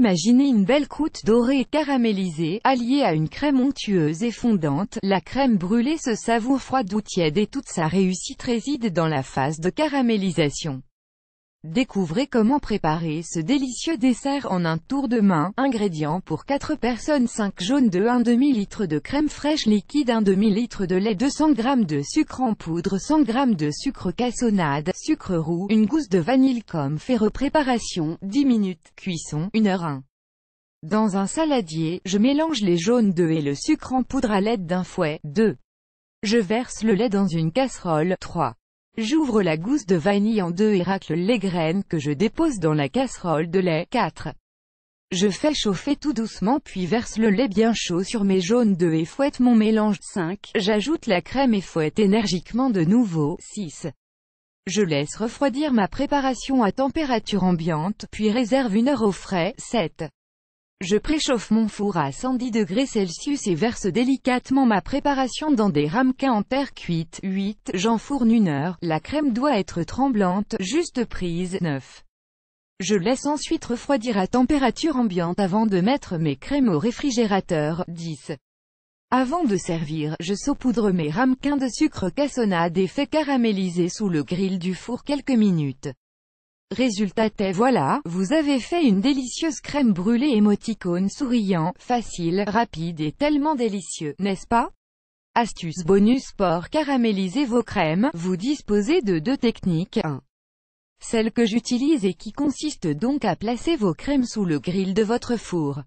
Imaginez une belle croûte dorée et caramélisée, alliée à une crème onctueuse et fondante. La crème brûlée se savoure froide ou tiède et toute sa réussite réside dans la phase de caramélisation. Découvrez comment préparer ce délicieux dessert en un tour de main. Ingrédients pour 4 personnes: 5 jaunes d'œufs, 1 demi-litre de crème fraîche liquide, 1 demi-litre de lait, 200 g de sucre en poudre, 100 g de sucre cassonade, sucre roux, une gousse de vanille comme fait. Préparation, 10 minutes, cuisson, 1 heure 1. Dans un saladier, je mélange les jaunes d'œufs et le sucre en poudre à l'aide d'un fouet. 2. Je verse le lait dans une casserole. 3. J'ouvre la gousse de vanille en deux et racle les graines que je dépose dans la casserole de lait. 4. Je fais chauffer tout doucement puis verse le lait bien chaud sur mes jaunes d'œufs et fouette mon mélange. 5. J'ajoute la crème et fouette énergiquement de nouveau. 6. Je laisse refroidir ma préparation à température ambiante, puis réserve 1 heure au frais. 7. Je préchauffe mon four à 110 degrés Celsius et verse délicatement ma préparation dans des ramequins en terre cuite. 8. J'enfourne 1 heure. La crème doit être tremblante, juste prise. 9. Je laisse ensuite refroidir à température ambiante avant de mettre mes crèmes au réfrigérateur. 10. Avant de servir, je saupoudre mes ramequins de sucre cassonade et fais caraméliser sous le grill du four quelques minutes. Résultat est voilà, vous avez fait une délicieuse crème brûlée. Émoticône souriant, facile, rapide et tellement délicieux, n'est-ce pas? Astuce bonus pour caraméliser vos crèmes, vous disposez de 2 techniques. 1. Celle que j'utilise et qui consiste donc à placer vos crèmes sous le grill de votre four.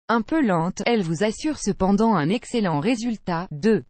Un peu lente, elle vous assure cependant un excellent résultat. 2.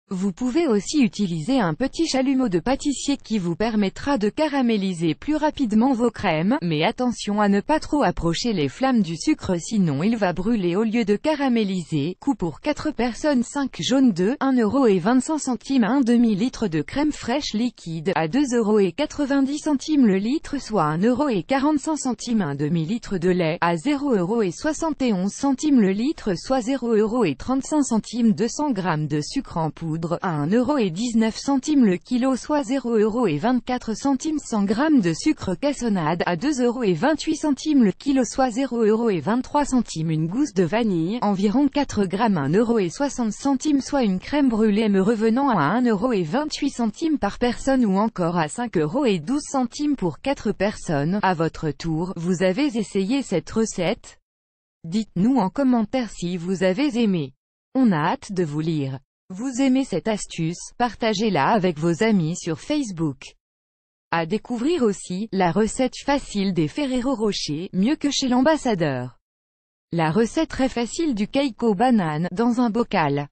Vous pouvez aussi utiliser un petit chalumeau de pâtissier qui vous permettra de caraméliser plus rapidement vos crèmes, mais attention à ne pas trop approcher les flammes du sucre sinon il va brûler au lieu de caraméliser. Coût pour 4 personnes: 5 jaunes d'œufs, 1,25 €, 1 demi-litre de crème fraîche liquide, à 2,90 € le litre, soit 1,45 €, 1 demi-litre de lait, à 0,71 € le litre, soit 0,35 €, 200 g de sucre en poudre, à 1,19 € le kilo, soit 0,24 €, 100 g de sucre cassonade, à 2,28 € le kilo, soit 0,23 €, une gousse de vanille, environ 4 g, 1,60 €, soit une crème brûlée me revenant à 1,28 € par personne ou encore à 5,12 € pour 4 personnes. À votre tour, vous avez essayé cette recette? Dites-nous en commentaire si vous avez aimé. On a hâte de vous lire. Vous aimez cette astuce? Partagez-la avec vos amis sur Facebook. À découvrir aussi, la recette facile des Ferrero Rocher, mieux que chez l'ambassadeur. La recette très facile du cake aux bananes, dans un bocal.